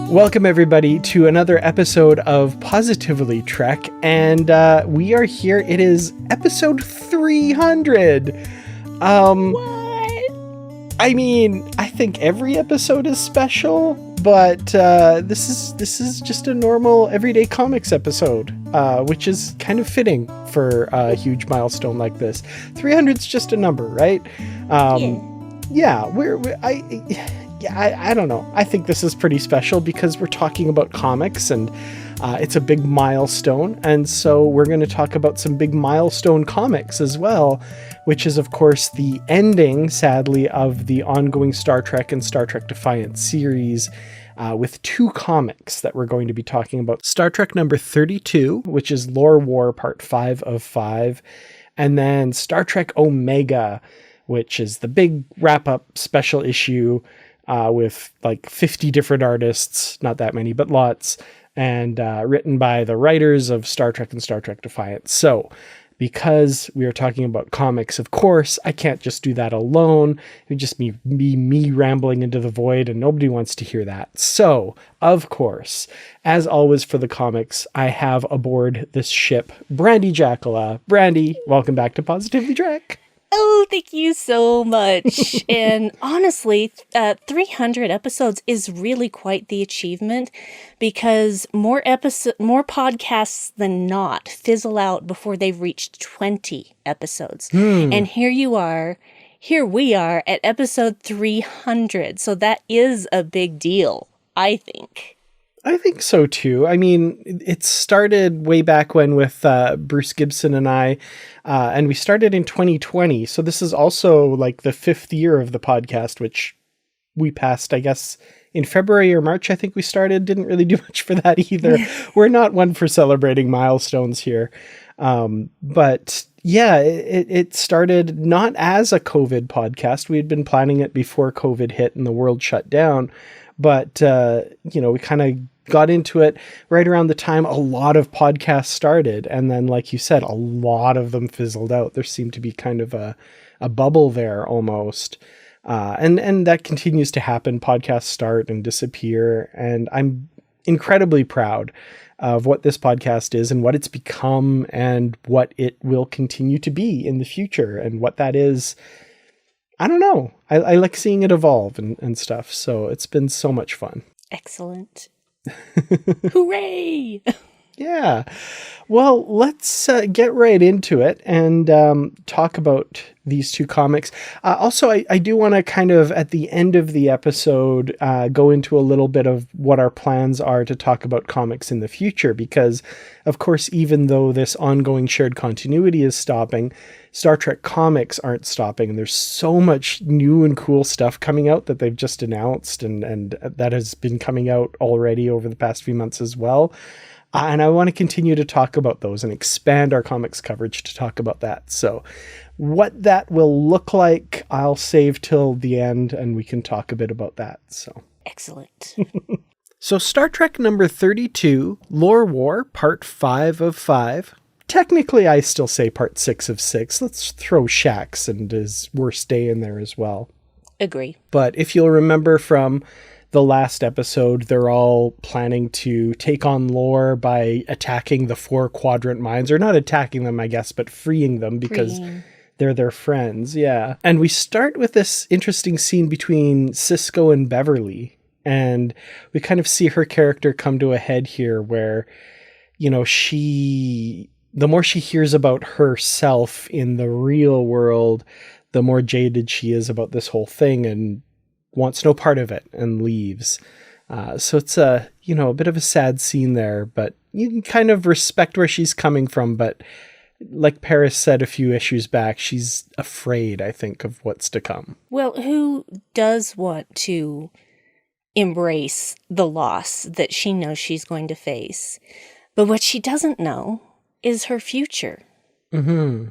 Welcome, everybody, to another episode of Positively Trek, and we are here. It is episode 300. What? I mean, I think every episode is special, but this is just a normal everyday comics episode, which is kind of fitting for a huge milestone like this. 300's just a number, right? Yeah, I don't know. I think this is pretty special because we're talking about comics and it's a big milestone. And so we're going to talk about some big milestone comics as well, which is, of course, the ending, sadly, of the ongoing Star Trek and Star Trek Defiant series with two comics that we're going to be talking about. Star Trek number 32, which is Lore War Part 5 of 5, and then Star Trek Omega, which is the big wrap-up special issue with like 50 different artists, not that many, but lots, and written by the writers of Star Trek and Star Trek Defiant. So, because we are talking about comics, of course, I can't just do that alone. It would just be me rambling into the void, and nobody wants to hear that. So, of course, as always for the comics, I have aboard this ship Brandi Jackola. Brandi, welcome back to Positively Trek. Oh, thank you so much. And honestly, 300 episodes is really quite the achievement because more podcasts than not fizzle out before they've reached 20 episodes. And here we are at episode 300. So that is a big deal, I think. I think so too. I mean, it started way back when with Bruce Gibson and I, and we started in 2020. So this is also like the 5th year of the podcast, which we passed, I guess, in February or March. I think we started. Didn't really do much for that either. We're not one for celebrating milestones here. But yeah, it started not as a COVID podcast. We had been planning it before COVID hit and the world shut down. But, we kind of got into it right around the time a lot of podcasts started. And then, like you said, a lot of them fizzled out. There seemed to be kind of a bubble there almost. And that continues to happen. Podcasts start and disappear. And I'm incredibly proud of what this podcast is and what it's become and what it will continue to be in the future. And what that is, I don't know. I like seeing it evolve and stuff. So it's been so much fun. Excellent. Hooray! Yeah. Well, let's get right into it and talk about these two comics. Also, I do want to kind of, at the end of the episode, go into a little bit of what our plans are to talk about comics in the future. Because, of course, even though this ongoing shared continuity is stopping, Star Trek comics aren't stopping. And there's so much new and cool stuff coming out that they've just announced and that has been coming out already over the past few months as well. And I want to continue to talk about those and expand our comics coverage to talk about that. So what that will look like, I'll save till the end and we can talk a bit about that. So excellent. So Star Trek number 32, Lore War, Part 5 of 5. Technically, I still say Part 6 of 6. Let's throw Shax and his worst day in there as well. Agree. But if you'll remember from the last episode, they're all planning to take on Lore by attacking the 4 quadrant mines, or not attacking them, I guess, but freeing them because they're their friends. Yeah. And we start with this interesting scene between Sisko and Beverly, and we kind of see her character come to a head here where, the more she hears about herself in the real world, the more jaded she is about this whole thing and wants no part of it and leaves. So it's a bit of a sad scene there, but you can kind of respect where she's coming from. But like Paris said a few issues back, she's afraid, I think, of what's to come. Well, who does want to embrace the loss that she knows she's going to face? But what she doesn't know is her future. Mm-hmm.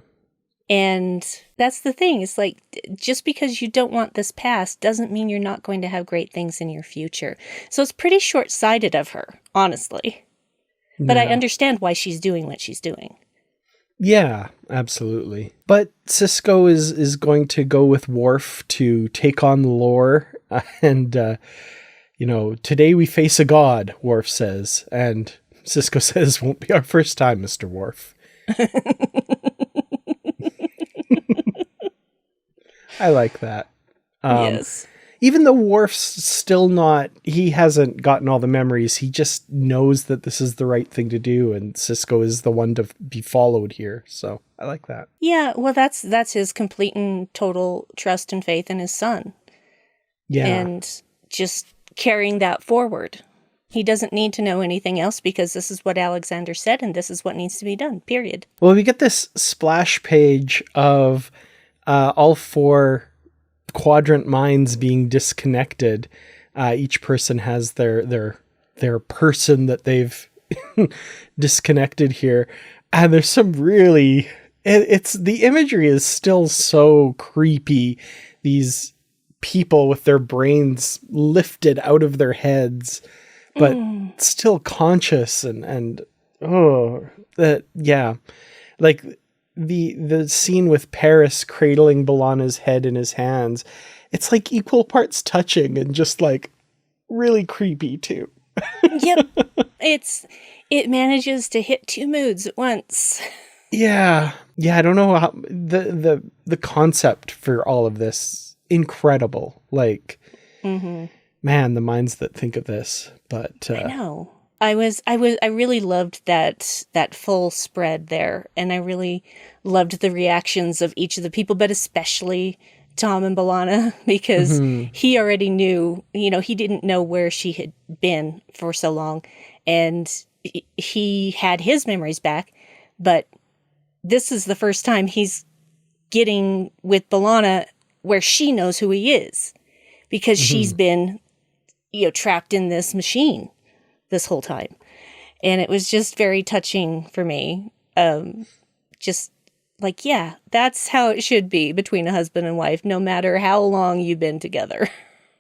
And that's the thing. It's like, just because you don't want this past doesn't mean you're not going to have great things in your future. So it's pretty short-sighted of her, honestly. But I understand why she's doing what she's doing. Yeah, absolutely. But Sisko is going to go with Worf to take on Lore and today we face a god, Worf says. And Sisko says, won't be our first time, Mr. Worf. I like that. Yes. Even though Worf's still he hasn't gotten all the memories, he just knows that this is the right thing to do, and Sisko is the one to be followed here. So I like that. Yeah, well, that's his complete and total trust and faith in his son. Yeah. And just carrying that forward. He doesn't need to know anything else because this is what Alexander said, and this is what needs to be done, period. Well, we get this splash page of all 4 quadrant minds being disconnected. Each person has their person that they've disconnected here. And there's some really, the imagery is still so creepy. These people with their brains lifted out of their heads, but still conscious like the scene with Paris cradling B'Elanna's head in his hands. It's like equal parts touching and just like really creepy too. Yep. It manages to hit 2 moods at once. Yeah. I don't know how the concept for all of this, incredible. Like, man, the minds that think of this. But I know. I really loved that full spread there, and I really loved the reactions of each of the people, but especially Tom and B'Elanna, because he already knew, he didn't know where she had been for so long, and he had his memories back, but this is the first time he's getting with B'Elanna where she knows who he is, because she's been, trapped in this machine this whole time. And it was just very touching for me. Just like, yeah, that's how it should be between a husband and wife, no matter how long you've been together.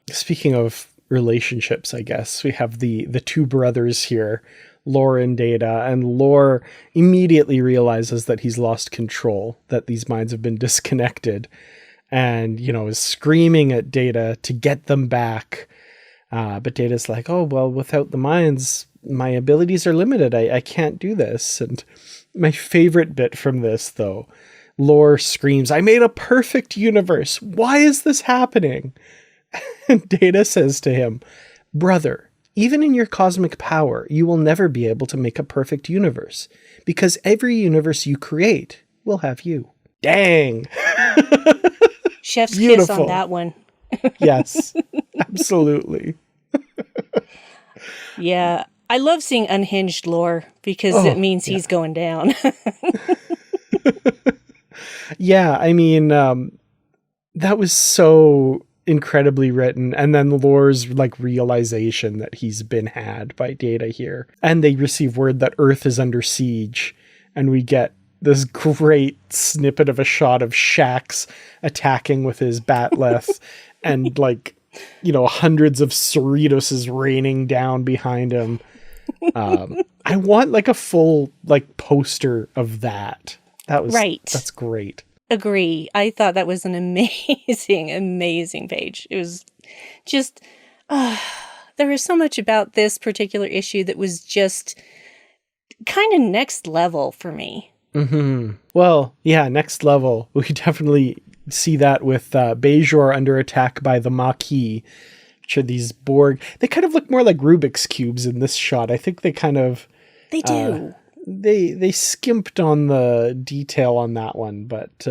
Speaking of relationships, I guess, we have the 2 brothers here, Lore and Data, and Lore immediately realizes that he's lost control, that these minds have been disconnected, and, is screaming at Data to get them back. But Data's like, oh, well, without the minds, my abilities are limited. I can't do this. And my favorite bit from this, though, Lore screams, I made a perfect universe. Why is this happening? And Data says to him, brother, even in your cosmic power, you will never be able to make a perfect universe, because every universe you create will have you. Dang. Chef's Beautiful. kiss on that one. Yes, absolutely. Yeah, I love seeing unhinged Lore, because it means he's going down. Yeah, I mean, that was so incredibly written. And then Lore's like realization that he's been had by Data here. And they receive word that Earth is under siege. And we get this great snippet of a shot of Shax attacking with his batleth and like, hundreds of Cerritos raining down behind him. I want like a full like poster of that. That's great. Agree. I thought that was an amazing, amazing page. It was just, there was so much about this particular issue that was just kind of next level for me. Well, yeah, next level. We definitely see that with Bajor under attack by the Maquis, which are these Borg. They kind of look more like Rubik's Cubes in this shot. I think they kind of... They do. They skimped on the detail on that one, but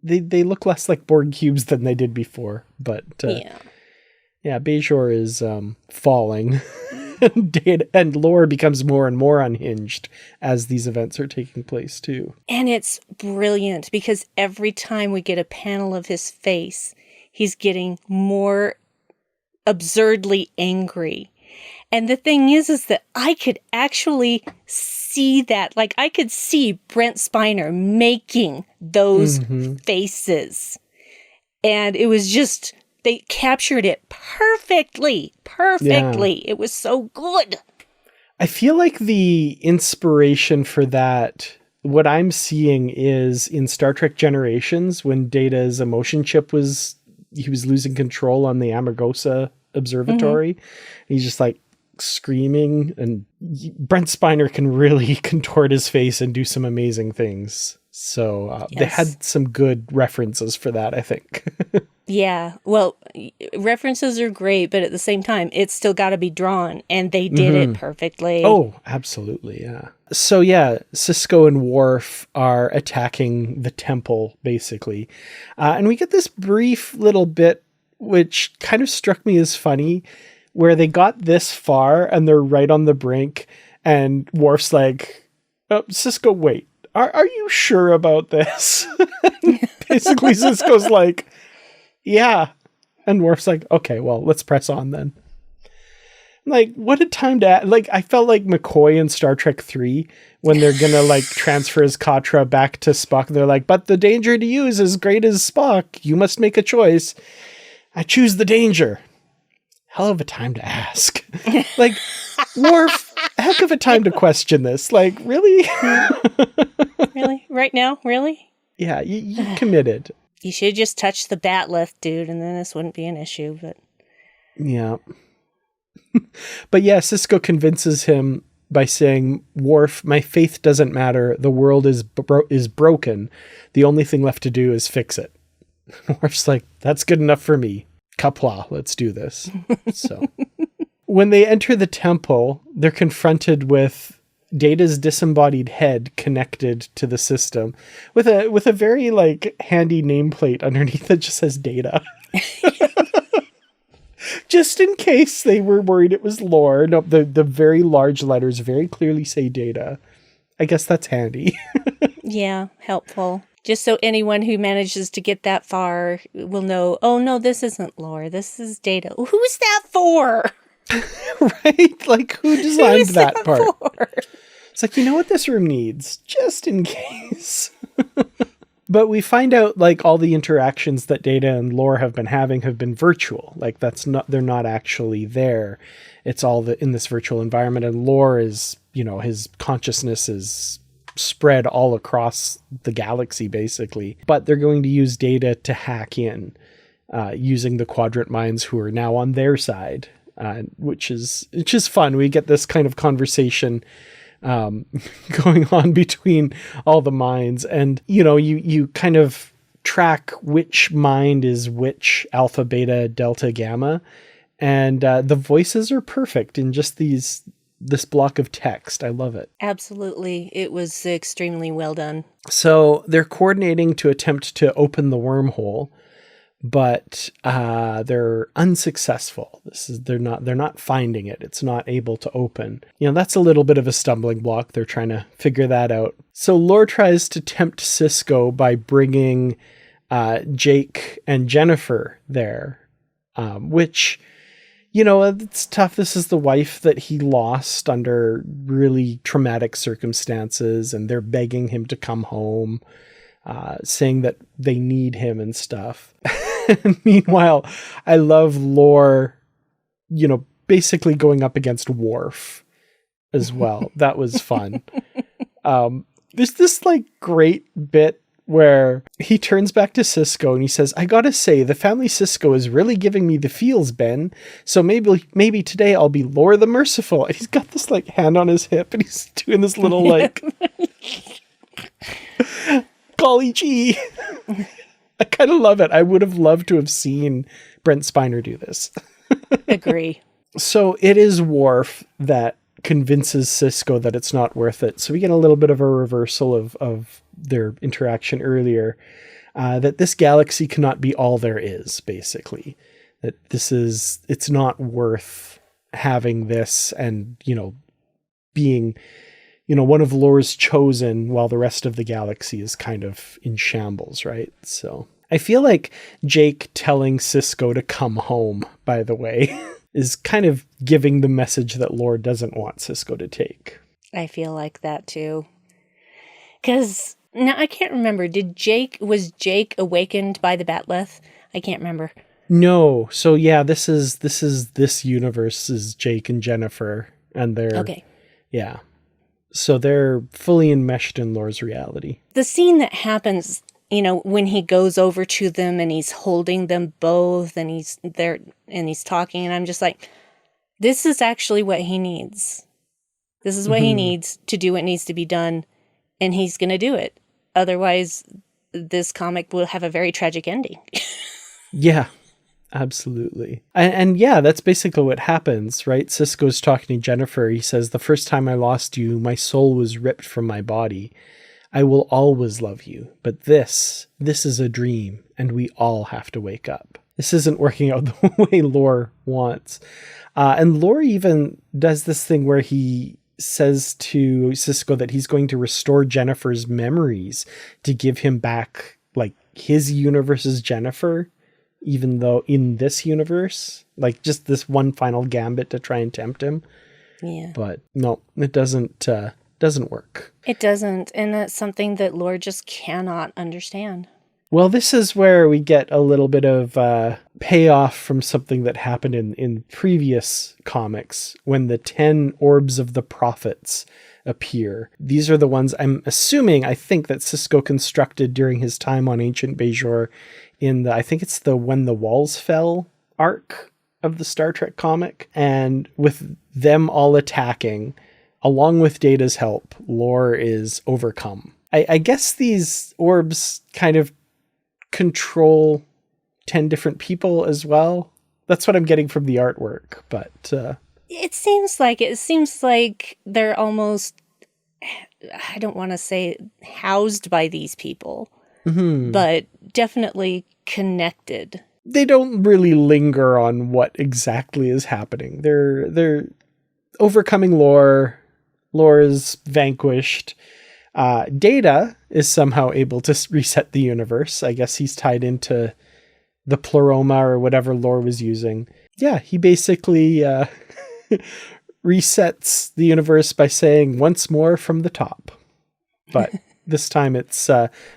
they look less like Borg cubes than they did before. But yeah, Bajor is falling. And Lore becomes more and more unhinged as these events are taking place too. And it's brilliant because every time we get a panel of his face, he's getting more absurdly angry. And the thing is that I could actually see that. Like, I could see Brent Spiner making those faces. And it was just... They captured it perfectly. Yeah. It was so good. I feel like the inspiration for that, what I'm seeing is in Star Trek Generations, when Data's emotion chip he was losing control on the Amargosa observatory. He's just like screaming, and Brent Spiner can really contort his face and do some amazing things. So they had some good references for that, I think. Yeah, well, references are great, but at the same time, it's still got to be drawn, and they did it perfectly. Oh, absolutely, yeah. So yeah, Sisko and Worf are attacking the temple, basically. And we get this brief little bit, which kind of struck me as funny, where they got this far, and they're right on the brink, and Worf's like, oh, Sisko, wait, are you sure about this? Basically, Sisko's like, yeah. And Worf's like, okay, well, let's press on then. Like, what a time to... Like, I felt like McCoy in Star Trek 3, when they're gonna, like, transfer his Katra back to Spock. They're like, but the danger to you is as great as Spock. You must make a choice. I choose the danger. Hell of a time to ask. Like, Worf, heck of a time to question this. Like, really? Really? Right now? Really? Yeah, you committed. You should just touch the batleth, dude, and then this wouldn't be an issue, but... Yeah. But yeah, Sisko convinces him by saying, Worf, my faith doesn't matter. The world is broken. The only thing left to do is fix it. Worf's like, that's good enough for me. Kapla, let's do this. So when they enter the temple, they're confronted with Data's disembodied head connected to the system with a very like handy nameplate underneath that just says Data. Just in case they were worried it was lore. No, the very large letters very clearly say Data. I guess that's handy. Yeah, helpful. Just so anyone who manages to get that far will know, oh no, this isn't lore. This is Data. Who's that for? Right? Like, who designed that part? For? It's like, you know what this room needs? Just in case. But we find out, like, all the interactions that Data and Lore have been having have been virtual. Like, they're not actually there. It's all in this virtual environment. And Lore is, you know, his consciousness is spread all across the galaxy, basically. But they're going to use Data to hack in, using the Quadrant Minds, who are now on their side, which is fun. We get this kind of conversation going on between all the minds, and you know, you kind of track which mind is which alpha, beta, delta, gamma, and the voices are perfect in just this block of text. I love it. Absolutely. It was extremely well done. So they're coordinating to attempt to open the wormhole, but they're unsuccessful. They're not finding it. It's not able to open. You know, that's a little bit of a stumbling block. They're trying to figure that out. So Lore tries to tempt Sisko by bringing Jake and Jennifer there, which, you know, it's tough. This is the wife that he lost under really traumatic circumstances, and they're begging him to come home, saying that they need him and stuff. Meanwhile, I love Lore, you know, basically going up against Worf as well. That was fun. There's this like great bit where he turns back to Sisko and he says, I gotta say, the family Sisko is really giving me the feels, Ben. So maybe today I'll be Lore the Merciful. And he's got this like hand on his hip and he's doing this little like golly gee. I kind of love it. I would have loved to have seen Brent Spiner do this. Agree. So it is Worf that convinces Sisko that it's not worth it. So we get a little bit of a reversal of their interaction earlier, that this galaxy cannot be all there is, basically. That it's not worth having this and, you know, being, you know, one of Lore's chosen while the rest of the galaxy is kind of in shambles, right? So I feel like Jake telling Sisko to come home, by the way, is kind of giving the message that Lore doesn't want Sisko to take. I feel like that too. Because now I can't remember. Was Jake awakened by the Batleth? I can't remember. No. So yeah, this universe is Jake and Jennifer, and they're okay. Yeah. So they're fully enmeshed in Lore's reality. The scene that happens when he goes over to them and he's holding them both and he's there and he's talking, and I'm just like, this is actually what he needs. This is what he needs to do what needs to be done, and he's going to do it. Otherwise, this comic will have a very tragic ending. Yeah, absolutely. And yeah, that's basically what happens, right? Sisko's talking to Jennifer. He says, "The first time I lost you, my soul was ripped from my body. I will always love you, but this is a dream, and we all have to wake up." This isn't working out the way Lore wants. And Lore even does this thing where he says to Sisko that he's going to restore Jennifer's memories to give him back, like, his universe's Jennifer, even though in this universe, like, just this one final gambit to try and tempt him. Yeah. But no, it doesn't work. It doesn't, and that's something that Lore just cannot understand. Well, this is where we get a little bit of payoff from something that happened in previous comics when the 10 orbs of the prophets appear. These are the ones I think that Sisko constructed during his time on Ancient Bajor in I think it's the When the Walls Fell arc of the Star Trek comic. And with them all attacking, along with Data's help, Lore is overcome. I guess these orbs kind of control 10 different people as well. That's what I'm getting from the artwork, but it seems like they're almost, I don't want to say housed by these people, but definitely connected. They don't really linger on what exactly is happening. They're overcoming Lore. Lore is vanquished. Data is somehow able to reset the universe. I guess he's tied into the pleroma or whatever Lore was using. Yeah, he basically resets the universe by saying once more from the top. But this time it's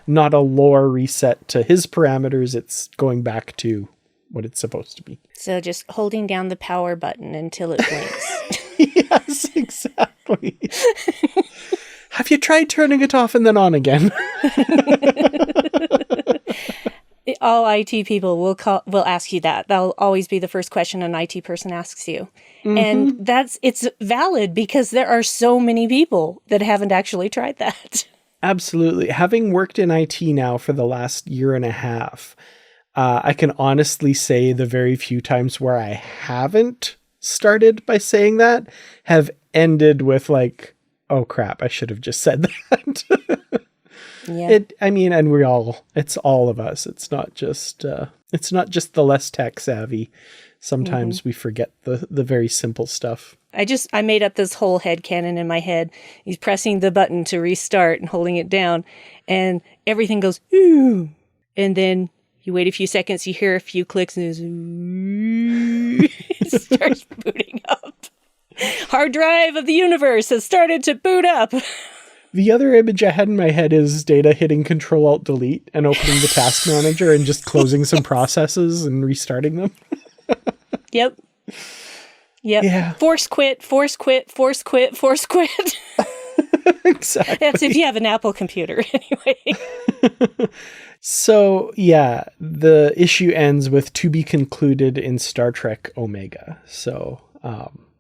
not a Lore reset to his parameters. It's going back to what it's supposed to be. So just holding down the power button until it blinks. Yes, exactly. Have you tried turning it off and then on again? All IT people will ask you that. That'll always be the first question an IT person asks you. And it's valid because there are so many people that haven't actually tried that. Absolutely. Having worked in IT now for the last year and a half, I can honestly say the very few times where I haven't started by saying that have ended with like, oh crap, I should have just said that. Yeah. It's all of us. It's not just the less tech savvy. Sometimes we forget the very simple stuff. I made up this whole headcanon in my head. He's pressing the button to restart and holding it down, and everything goes, ooh. And then you wait a few seconds, you hear a few clicks, and it starts booting up. Hard drive of the universe has started to boot up. The other image I had in my head is Data hitting Ctrl-Alt-Delete and opening the task manager and just closing some processes and restarting them. Yep. Yeah. Force quit. Exactly. That's if you have an Apple computer, anyway. So, yeah, the issue ends with to be concluded in Star Trek Omega. So,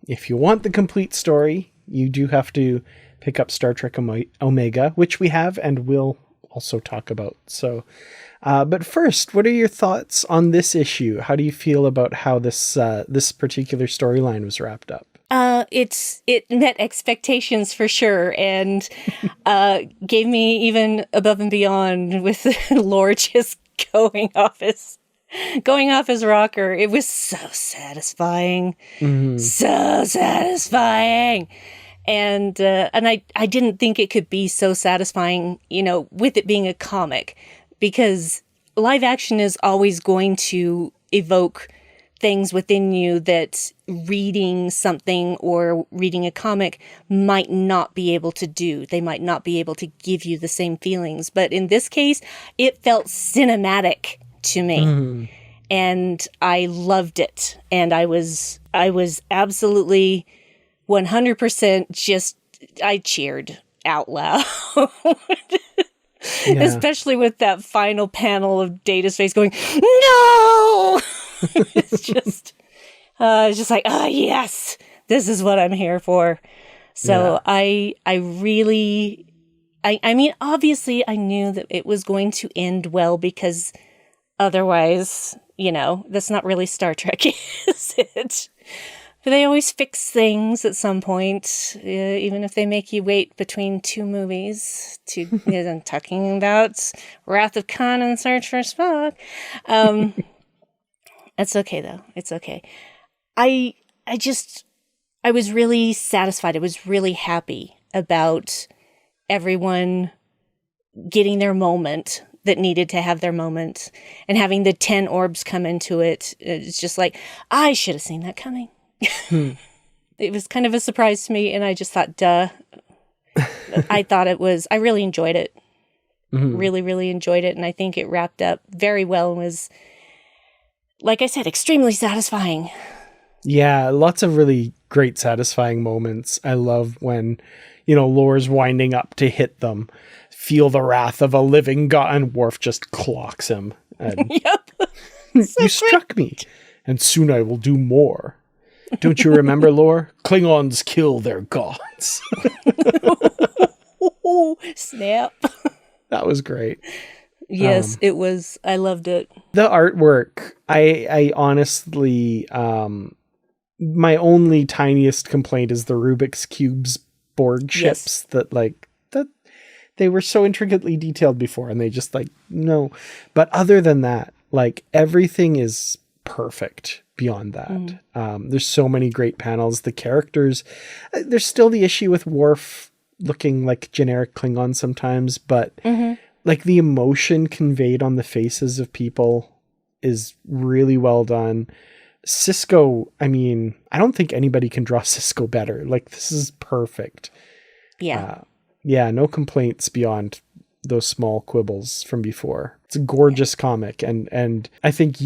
if you want the complete story, you do have to pick up Star Trek Omega, which we have and will also talk about. So, but first, what are your thoughts on this issue? How do you feel about how this particular storyline was wrapped up? It met expectations for sure, and gave me even above and beyond with Lore just going off his rocker. It was so satisfying, so satisfying, and I didn't think it could be so satisfying, with it being a comic, because live action is always going to evoke things within you that reading something or reading a comic might not be able to do. They might not be able to give you the same feelings. But in this case, it felt cinematic to me. And I loved it. And I was absolutely 100% I cheered out loud. Yeah. Especially with that final panel of Data's face going, no! It's just like, yes, this is what I'm here for. So I really, I mean, obviously I knew that it was going to end well because otherwise, that's not really Star Trek, is it? But they always fix things at some point, even if they make you wait between two movies. I'm talking about Wrath of Khan and Search for Spock. It's okay, though. It's okay. I was really satisfied. I was really happy about everyone getting their moment that needed to have their moment and having the 10 orbs come into it. It's just like, I should have seen that coming. It was kind of a surprise to me, and I just thought, duh. I really enjoyed it. Mm-hmm. Really, really enjoyed it, and I think it wrapped up very well and was, like I said, extremely satisfying. Yeah, lots of really great satisfying moments. I love when, Lore's winding up to hit them, feel the wrath of a living god, and Worf just clocks him. And, yep. You struck me, and soon I will do more. Don't you remember, Lore? Klingons kill their gods. Snap. That was great. Yes, it was. I loved it. The artwork, I honestly, my only tiniest complaint is the Rubik's Cubes board ships that they were so intricately detailed before, and they just no. But other than that, everything is perfect beyond that. There's so many great panels. The characters, there's still the issue with Worf looking like generic Klingon sometimes, but the emotion conveyed on the faces of people is really well done. Sisko, I mean, I don't think anybody can draw Sisko better. This is perfect. Yeah. No complaints beyond those small quibbles from before. It's a gorgeous comic, and I think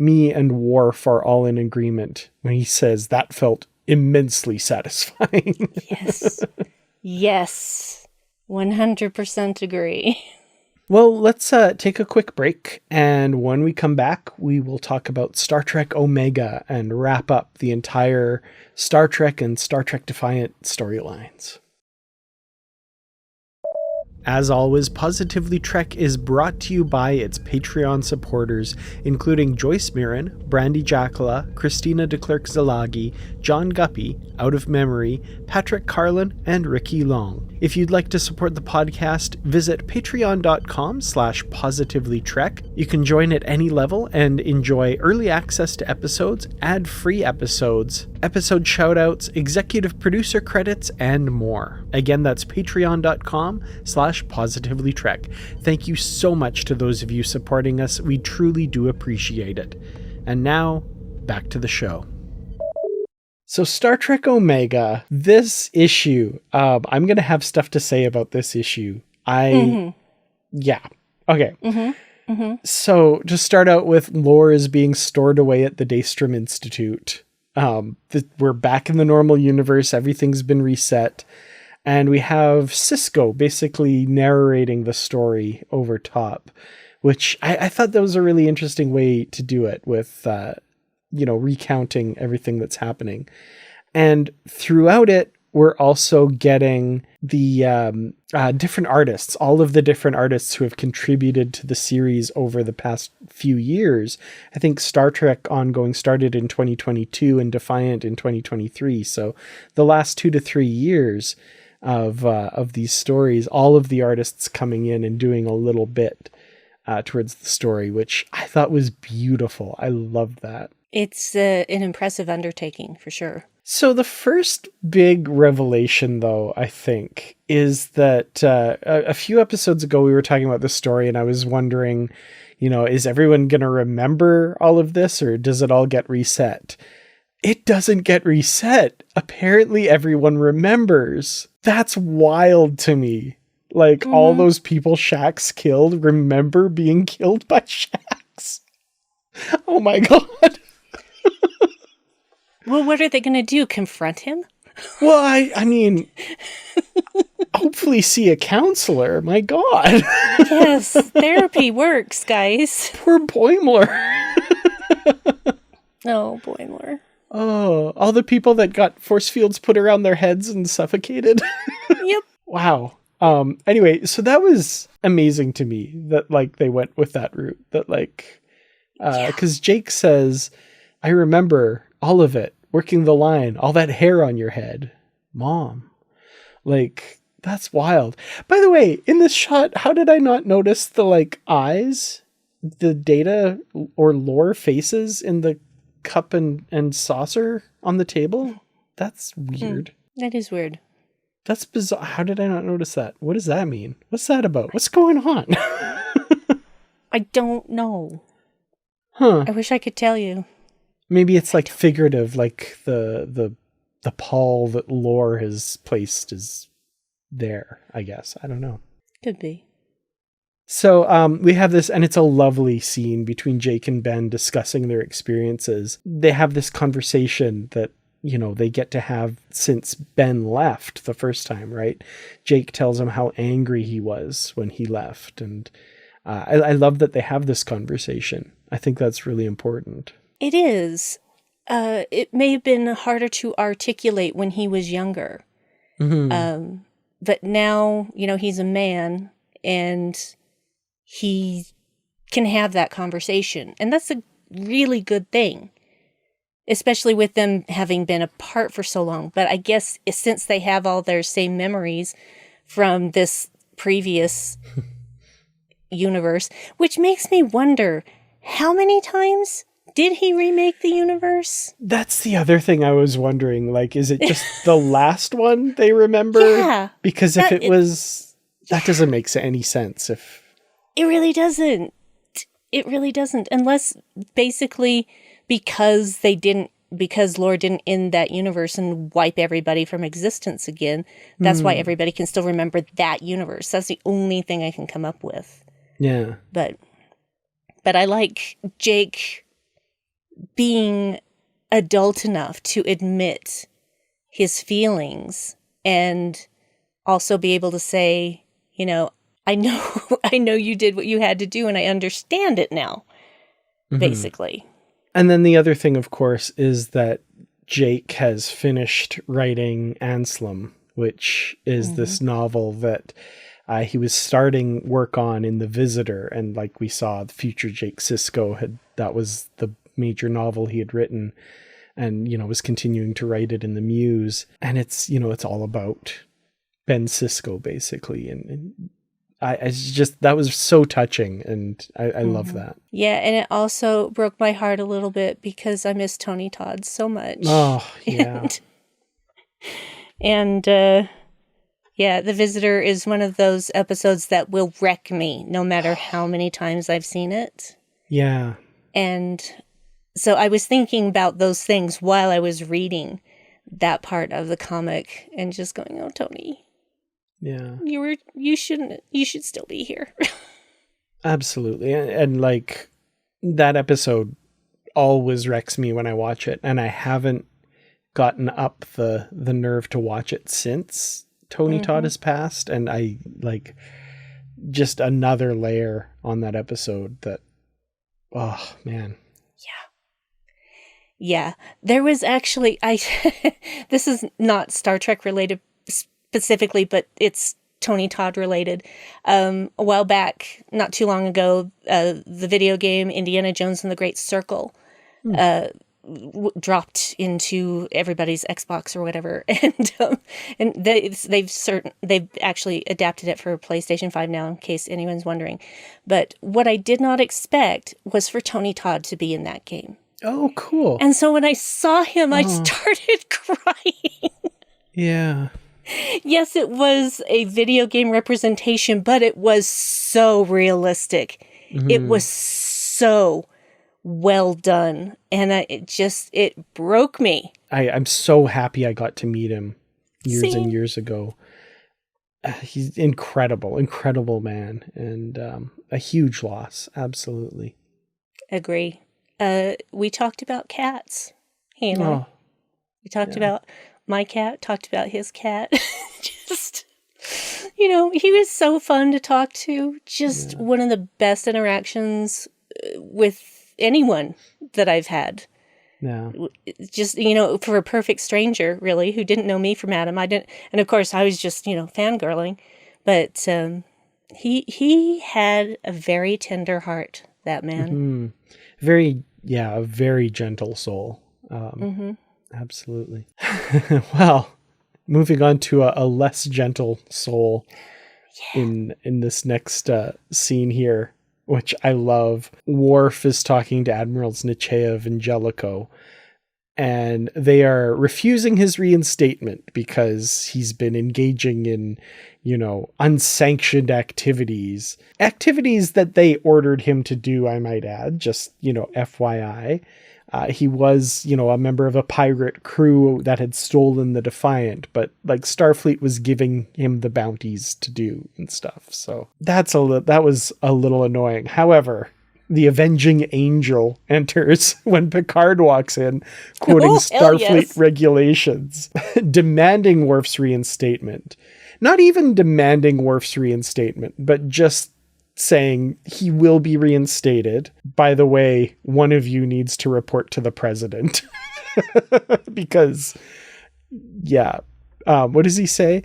me and Worf are all in agreement when he says that felt immensely satisfying. Yes. 100% agree. Well, let's take a quick break, and when we come back, we will talk about Star Trek Omega and wrap up the entire Star Trek and Star Trek Defiant storylines. As always, Positively Trek is brought to you by its Patreon supporters, including Joyce Mirren, Brandi Jackola, Christina DeClercq-Zalagi, John Guppy, Out of Memory, Patrick Carlin, and Ricky Long. If you'd like to support the podcast, visit patreon.com/positivelytrek. You can join at any level and enjoy early access to episodes, ad-free episodes, episode shoutouts, executive producer credits, and more. Again, that's patreon.com/positivelytrek. Thank you so much to those of you supporting us. We truly do appreciate it. And now, back to the show. So Star Trek Omega, this issue, I'm going to have stuff to say about this issue. Yeah. Okay. So to start out with, Lore is being stored away at the Daystrom Institute. We're back in the normal universe. Everything's been reset. And we have Sisko basically narrating the story over top, which I thought that was a really interesting way to do it with, recounting everything that's happening. And throughout it, we're also getting the different artists, all of the different artists who have contributed to the series over the past few years. I think Star Trek Ongoing started in 2022 and Defiant in 2023. So the last 2 to 3 years of these stories, all of the artists coming in and doing a little bit towards the story, which I thought was beautiful. I loved that. It's an impressive undertaking, for sure. So the first big revelation, though, I think, is that a few episodes ago we were talking about this story, and I was wondering, is everyone going to remember all of this, or does it all get reset? It doesn't get reset. Apparently everyone remembers. That's wild to me. All those people Shax killed remember being killed by Shax. Oh my God. Well, what are they going to do? Confront him? Well, I mean, Hopefully see a counselor. My God. Yes, therapy works, guys. Poor Boimler. Oh, Boimler. Oh, all the people that got force fields put around their heads and suffocated. Yep. Wow. Anyway, so that was amazing to me that like they went with that route. That like, because Jake says, "I remember all of it, working the line, all that hair on your head, Mom." Like, that's wild. By the way, in this shot, how did I not notice the like eyes, the Data or Lore faces in the cup and saucer on the table? That's weird. That is weird. That's bizarre. How did I not notice that? What does that mean? What's that about? What's going on? I don't know. Huh. I wish I could tell you. Maybe it's like figurative, like the pall that Lore has placed is there, I guess. I don't know. Could be. So we have this, and it's a lovely scene between Jake and Ben discussing their experiences. They have this conversation that, you know, they get to have since Ben left the first time, right? Jake tells him how angry he was when he left. And I love that they have this conversation. I think that's really important. It is. It may have been harder to articulate when he was younger. Mm-hmm. But now, you know, he's a man and he can have that conversation. And that's a really good thing, especially with them having been apart for so long. But I guess since they have all their same memories from this previous universe, which makes me wonder, how many times did he remake the universe? That's the other thing I was wondering. Like, is it just the last one they remember? Yeah. Because if it was, that doesn't make any sense. If it really doesn't. It really doesn't. Unless basically because Lore didn't end that universe and wipe everybody from existence again. That's why everybody can still remember that universe. That's the only thing I can come up with. Yeah. But I like Jake being adult enough to admit his feelings and also be able to say, you know, I know you did what you had to do and I understand it now, basically. And then the other thing, of course, is that Jake has finished writing Anselm, which is this novel that he was starting work on in The Visitor. And like we saw, the future Jake Sisko that was the major novel he had written and, you know, was continuing to write it in the Muse. And it's, you know, it's all about Ben Sisko, basically. And I just, that was so touching. And I love that. Yeah. And it also broke my heart a little bit because I miss Tony Todd so much. Oh, yeah. And yeah, The Visitor is one of those episodes that will wreck me no matter how many times I've seen it. Yeah. And so I was thinking about those things while I was reading that part of the comic and just going, oh, Tony. Yeah. You should still be here. Absolutely. And like that episode always wrecks me when I watch it. And I haven't gotten up the nerve to watch it since Tony Todd has passed. And I like just another layer on that episode that, oh man. Yeah. There was actually, this is not Star Trek related specifically, but it's Tony Todd related. A while back, not too long ago, the video game Indiana Jones and the Great Circle dropped into everybody's Xbox or whatever, and they've actually adapted it for PlayStation 5 now, in case anyone's wondering. But what I did not expect was for Tony Todd to be in that game. Oh, cool. And so when I saw him, I started crying. Yeah. Yes, it was a video game representation, but it was so realistic. It was so well done. And it broke me. I'm so happy I got to meet him years and years ago. He's incredible man. And a huge loss. Absolutely. Agree. We talked about cats. He and I. We talked about my cat, talked about his cat. Just He was so fun to talk to. Just one of the best interactions with anyone that I've had. Yeah. Just, for a perfect stranger, really, who didn't know me from Adam. I didn't, and of course I was just, fangirling, but he had a very tender heart, that man. A very gentle soul. Absolutely. Well, moving on to a less gentle soul in this next scene here, which I love. Worf is talking to Admirals Nechayev and Jellicoe, and they are refusing his reinstatement because he's been engaging in, unsanctioned activities that they ordered him to do, I might add, just, FYI. He was, a member of a pirate crew that had stolen the Defiant, but Starfleet was giving him the bounties to do and stuff. So that was a little annoying. However, the avenging angel enters when Picard walks in, quoting Starfleet regulations, demanding Worf's reinstatement. Not even demanding Worf's reinstatement, but just saying he will be reinstated. By the way, one of you needs to report to the president. Because, what does he say?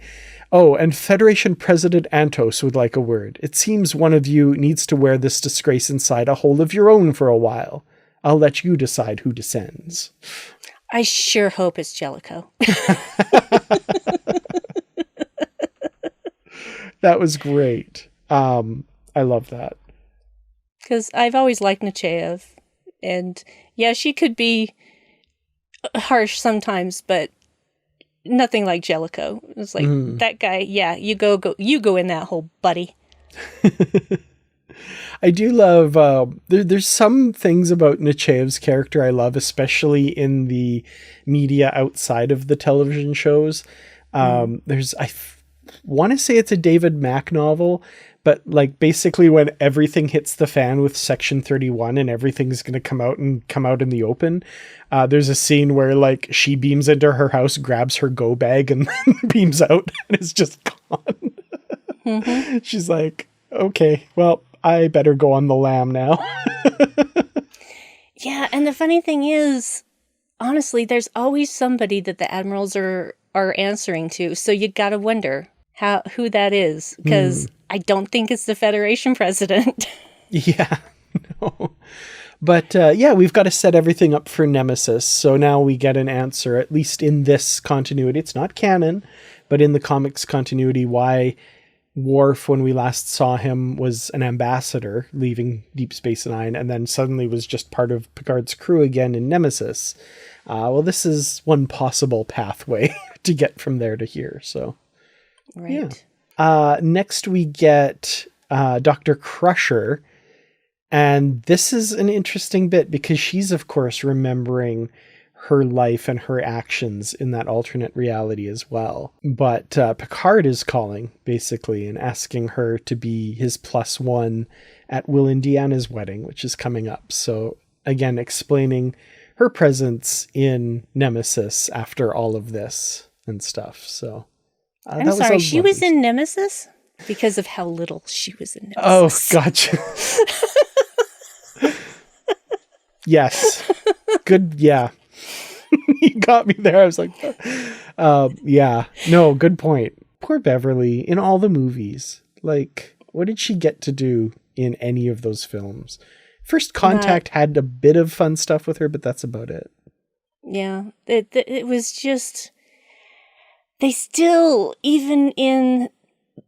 Oh, and Federation President Antos would like a word. It seems one of you needs to wear this disgrace inside a hole of your own for a while. I'll let you decide who descends. I sure hope it's Jellicoe. That was great. I love that. Because I've always liked Nechayev. And she could be harsh sometimes, but nothing like Jellicoe. It's like, that guy, you go in that hole, buddy. I do love, there's some things about Nechayev's character I love, especially in the media outside of the television shows. I want to say it's a David Mack novel, but basically when everything hits the fan with Section 31 and everything's going to come out in the open, there's a scene where she beams into her house, grabs her go bag and then beams out and it's just gone. She's like, okay, well, I better go on the lam now. Yeah, and the funny thing is, honestly, there's always somebody that the admirals are answering to, so you gotta wonder who that is, because I don't think it's the Federation president. Yeah, no. But we've got to set everything up for Nemesis, so now we get an answer, at least in this continuity. It's not canon, but in the comics continuity, why Worf, when we last saw him, was an ambassador leaving Deep Space Nine, and then suddenly was just part of Picard's crew again in Nemesis. Well, this is one possible pathway to get from there to here, so... Right. Yeah. Next we get Dr. Crusher, and this is an interesting bit because she's, of course, remembering her life and her actions in that alternate reality as well. But Picard is calling, basically, and asking her to be his +1 at Will and Deanna's wedding, which is coming up. So, again, explaining her presence in Nemesis after all of this and stuff, so... I'm sorry, she was in Nemesis? Because of how little she was in Nemesis. Oh, gotcha. Yes. Good, yeah. You got me there. I was like, yeah. No, good point. Poor Beverly in all the movies. What did she get to do in any of those films? First Contact had a bit of fun stuff with her, but that's about it. Yeah. It was just... They still, even in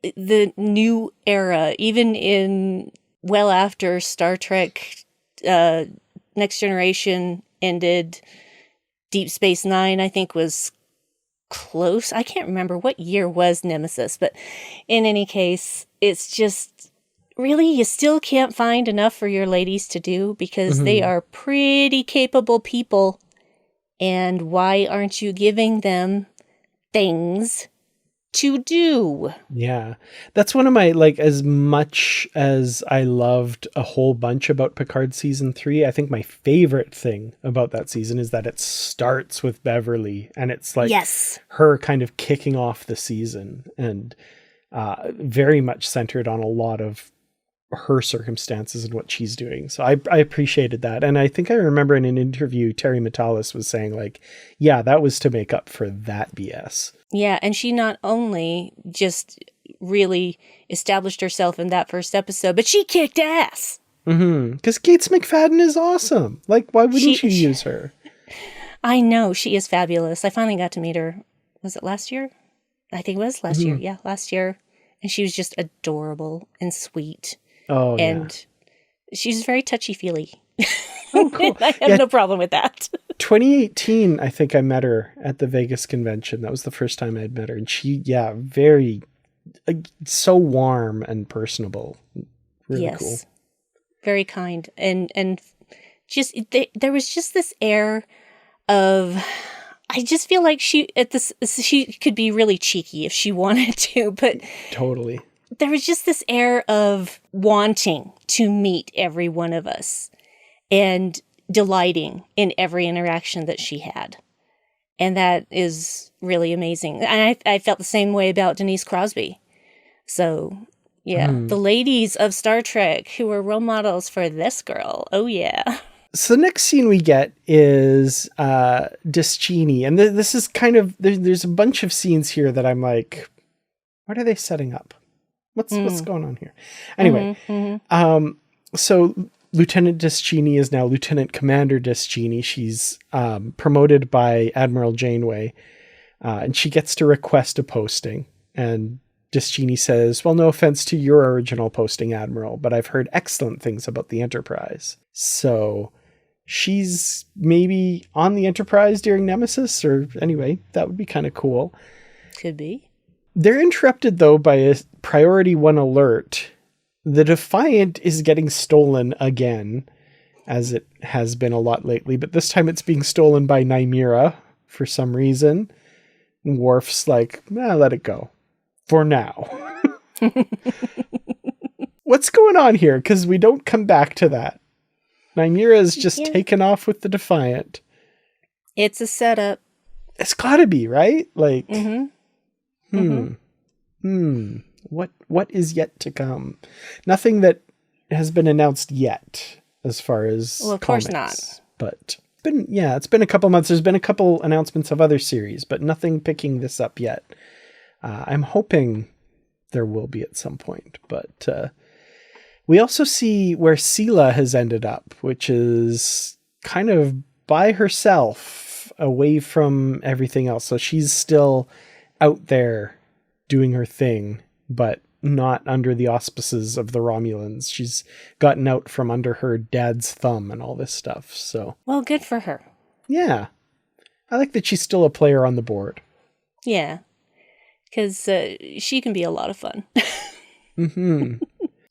the new era, even in well after Star Trek Next Generation ended, Deep Space Nine, I think, was close. I can't remember what year was Nemesis, but in any case, it's just really, you still can't find enough for your ladies to do because they are pretty capable people. And why aren't you giving them things to do? Yeah, that's one of my, as much as I loved a whole bunch about Picard season 3, I think my favorite thing about that season is that it starts with Beverly and it's her kind of kicking off the season. And very much centered on a lot of her circumstances and what she's doing. So I appreciated that. And I think I remember in an interview, Terry Metalis was saying like, yeah, that was to make up for that BS. Yeah, and she not only just really established herself in that first episode, but she kicked ass. Because Gates McFadden is awesome. Like, why wouldn't you use her? I know, she is fabulous. I finally got to meet her. Was it last year? I think it was last year. Yeah, last year. And she was just adorable and sweet. Oh, and she's very touchy-feely. Oh, cool. I have no problem with that. 2018, I think I met her at the Vegas convention. That was the first time I'd met her. And she, very, so warm and personable. Really cool. Very kind. And just, there was just this air of... I just feel like she could be really cheeky if she wanted to, but... Totally. There was just this air of wanting to meet every one of us and delighting in every interaction that she had. And that is really amazing. And I felt the same way about Denise Crosby. So, yeah, the ladies of Star Trek who were role models for this girl. Oh, yeah. So the next scene we get is Dischini. And this is kind of... There's a bunch of scenes here that I'm like, what are they setting up? What's going on here? Anyway, so Lieutenant Dischini is now Lieutenant Commander Dischini. She's promoted by Admiral Janeway, and she gets to request a posting. And Dischini says, well, no offense to your original posting, Admiral, but I've heard excellent things about the Enterprise. So she's maybe on the Enterprise during Nemesis, or anyway, that would be kind of cool. Could be. They're interrupted, though, by a Priority 1 alert. The Defiant is getting stolen again, as it has been a lot lately, but this time it's being stolen by Nymera for some reason. And Worf's like, let it go. For now. What's going on here? Because we don't come back to that. Nymera is just taken off with the Defiant. It's a setup. It's gotta be, right? Like... What is yet to come? Nothing that has been announced yet, as far as of comics, course not. But it's been a couple months. There's been a couple announcements of other series, but nothing picking this up yet. I'm hoping there will be at some point. But we also see where Sela has ended up, which is kind of by herself, away from everything else. So she's still out there doing her thing, but not under the auspices of the Romulans. She's gotten out from under her dad's thumb and all this stuff. So, well, good for her. Yeah. I like that she's still a player on the board. Yeah. Because she can be a lot of fun.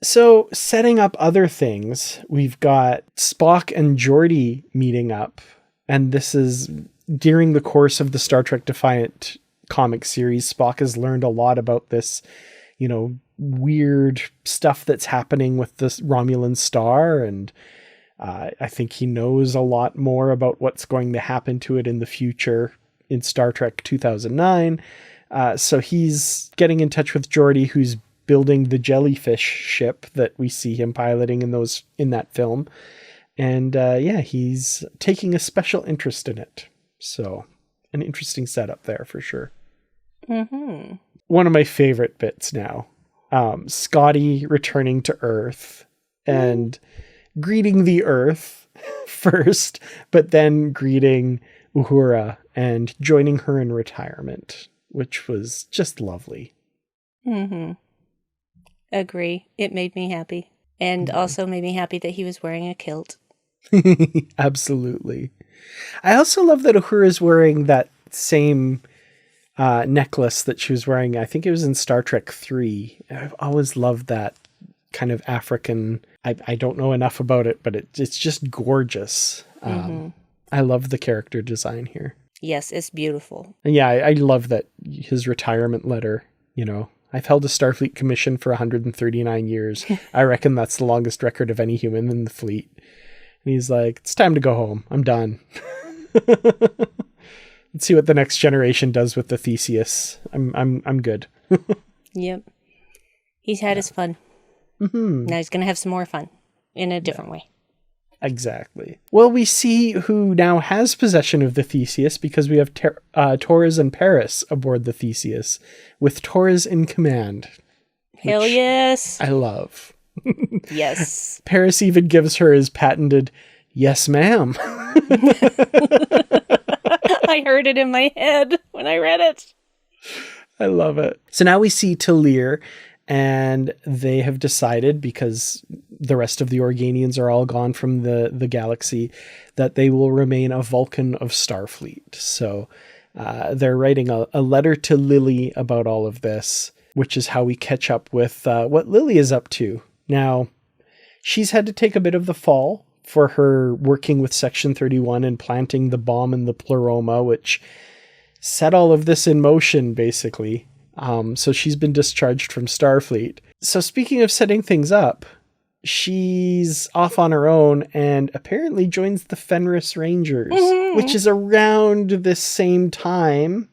So, setting up other things, we've got Spock and Geordi meeting up. And this is during the course of the Star Trek Defiant comic series. Spock has learned a lot about this, weird stuff that's happening with this Romulan star. And I think he knows a lot more about what's going to happen to it in the future in Star Trek 2009. So he's getting in touch with Geordi, who's building the jellyfish ship that we see him piloting in that film. And he's taking a special interest in it. So an interesting setup there for sure. One of my favorite bits now, Scotty returning to Earth and greeting the Earth first, but then greeting Uhura and joining her in retirement, which was just lovely. Agree. It made me happy. And also made me happy that he was wearing a kilt. Absolutely. I also love that Uhura is wearing that same necklace that she was wearing. I think it was in Star Trek 3. I've always loved that kind of African. I don't know enough about it, but it's just gorgeous. I love the character design here. Yes, it's beautiful. And yeah, I love that his retirement letter, I've held a Starfleet commission for 139 years. I reckon that's the longest record of any human in the fleet. And he's like, it's time to go home. I'm done. Let's see what the next generation does with the Theseus. I'm good. Yep. He's had his fun. Mm-hmm. Now he's going to have some more fun in a different way. Exactly. Well, we see who now has possession of the Theseus because we have Torres and Paris aboard the Theseus, with Torres in command. Hell yes. I love. Yes. Paris even gives her his patented, "Yes, ma'am." I heard it in my head when I read it. I love it. So now we see Talir, and they have decided, because the rest of the Organians are all gone from the galaxy, that they will remain a Vulcan of Starfleet. So they're writing a letter to Lily about all of this, which is how we catch up with what Lily is up to. Now, she's had to take a bit of the fall for her working with Section 31 and planting the bomb in the Pleroma, which set all of this in motion, basically. So she's been discharged from Starfleet. So speaking of setting things up, she's off on her own and apparently joins the Fenris Rangers, which is around this same time,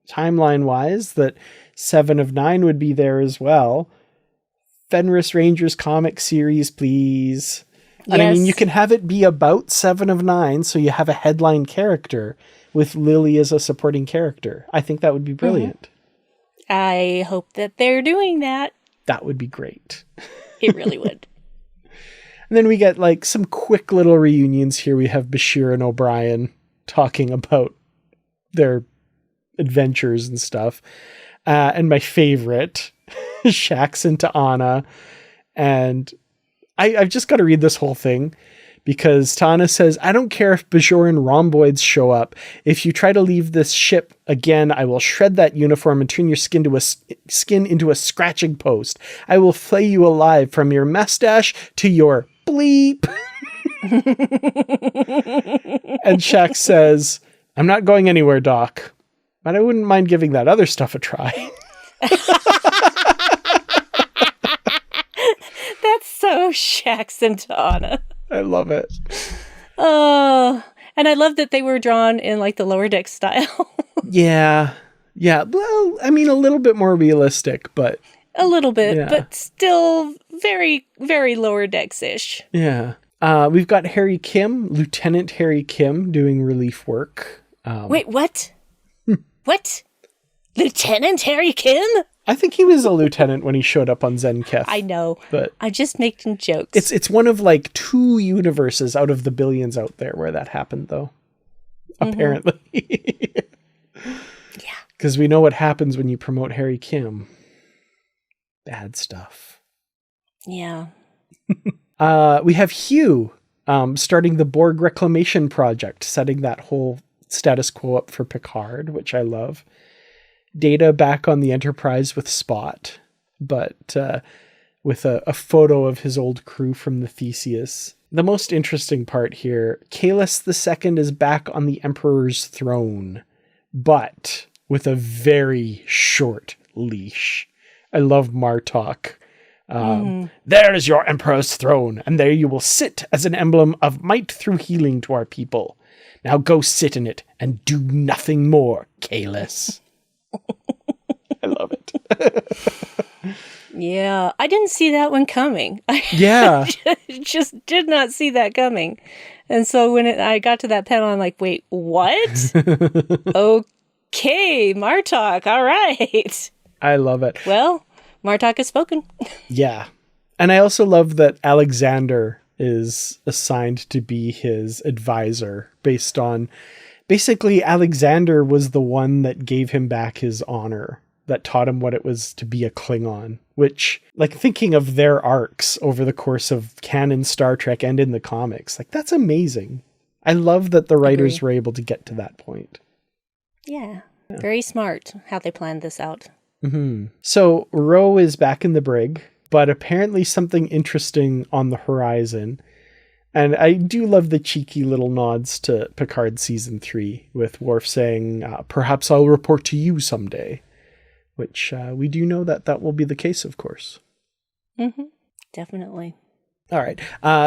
timeline-wise, that Seven of Nine would be there as well. Fenris Rangers comic series, please. And I mean, you can have it be about Seven of Nine, so you have a headline character with Lily as a supporting character. I think that would be brilliant. I hope that they're doing that. That would be great. It really would. And then we get like some quick little reunions here. We have Bashir and O'Brien talking about their adventures and stuff. And my favorite, Shax into Anna. And I've just got to read this whole thing because Tana says, "I don't care if Bajoran rhomboids show up. If you try to leave this ship again, I will shred that uniform and turn your skin into a scratching post. I will flay you alive from your mustache to your bleep." And Shax says, "I'm not going anywhere, Doc, but I wouldn't mind giving that other stuff a try." That's so Shax and Tana. I love it. Oh, and I love that they were drawn in like the Lower Deck style. Yeah. Well, I mean, a little bit more realistic, but a little bit, but still very, very Lower Decks-ish. Yeah. We've got Harry Kim, Lieutenant Harry Kim, doing relief work. Wait, what? What? Lieutenant Harry Kim? I think he was a lieutenant when he showed up on Zenketh. I know, but I'm just making jokes. It's one of like 2 universes out of the billions out there where that happened, though. Apparently. Yeah. Because we know what happens when you promote Harry Kim. Bad stuff. Yeah. We have Hugh starting the Borg Reclamation Project, setting that whole status quo up for Picard, which I love. Data back on the Enterprise with Spot, but with a photo of his old crew from the Theseus. The most interesting part here, Kahless II is back on the Emperor's throne, but with a very short leash. I love Martok. There is your Emperor's throne, and there you will sit as an emblem of might through healing to our people. Now go sit in it and do nothing more, Kahless. I love it. Yeah, I didn't see that one coming. Yeah. Just did not see that coming. And so when I got to that panel, I'm like, wait, what? Okay, Martok, all right. I love it. Well, Martok has spoken. Yeah. And I also love that Alexander is assigned to be his advisor based on... Basically, Alexander was the one that gave him back his honor, that taught him what it was to be a Klingon, which, like, thinking of their arcs over the course of canon Star Trek and in the comics, like, that's amazing. I love that the writers were able to get to that point. Yeah. Very smart how they planned this out. Mm-hmm. So, Ro is back in the brig, but apparently something interesting on the horizon. And I do love the cheeky little nods to Picard Season 3, with Worf saying, "Perhaps I'll report to you someday," which we do know that will be the case, of course. Mm-hmm. Definitely. All right.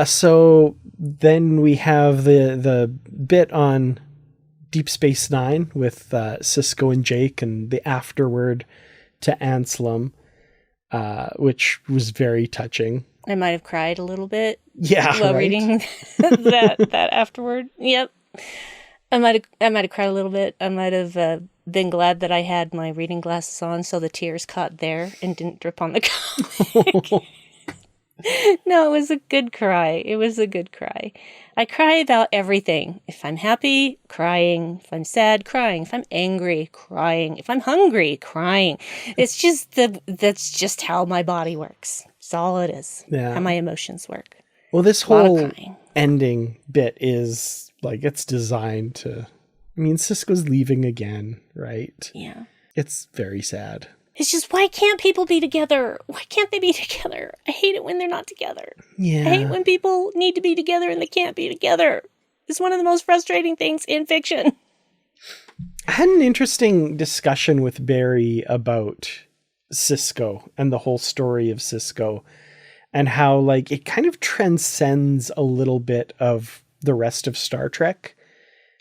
So then we have the bit on Deep Space Nine with Sisko and Jake and the afterword to Anselm. which was very touching. I might have cried a little bit. Yeah, while right? reading that afterward. Yep. I might have cried a little bit. I might have been glad that I had my reading glasses on so the tears caught there and didn't drip on the comic. No, it was a good cry. It was a good cry. I cry about everything. If I'm happy, crying. If I'm sad, crying. If I'm angry, crying. If I'm hungry, crying. It's just that's just how my body works. That's all it is. Yeah. How my emotions work. Well, this A lot of whole crying. ending bit is like, it's designed to, I mean, Sisko's leaving again, right? Yeah. It's very sad. It's just, why can't people be together? Why can't they be together? I hate it when they're not together. Yeah. I hate when people need to be together and they can't be together. It's one of the most frustrating things in fiction. I had an interesting discussion with Barry about Sisko and the whole story of Sisko, and how like it kind of transcends a little bit of the rest of Star Trek.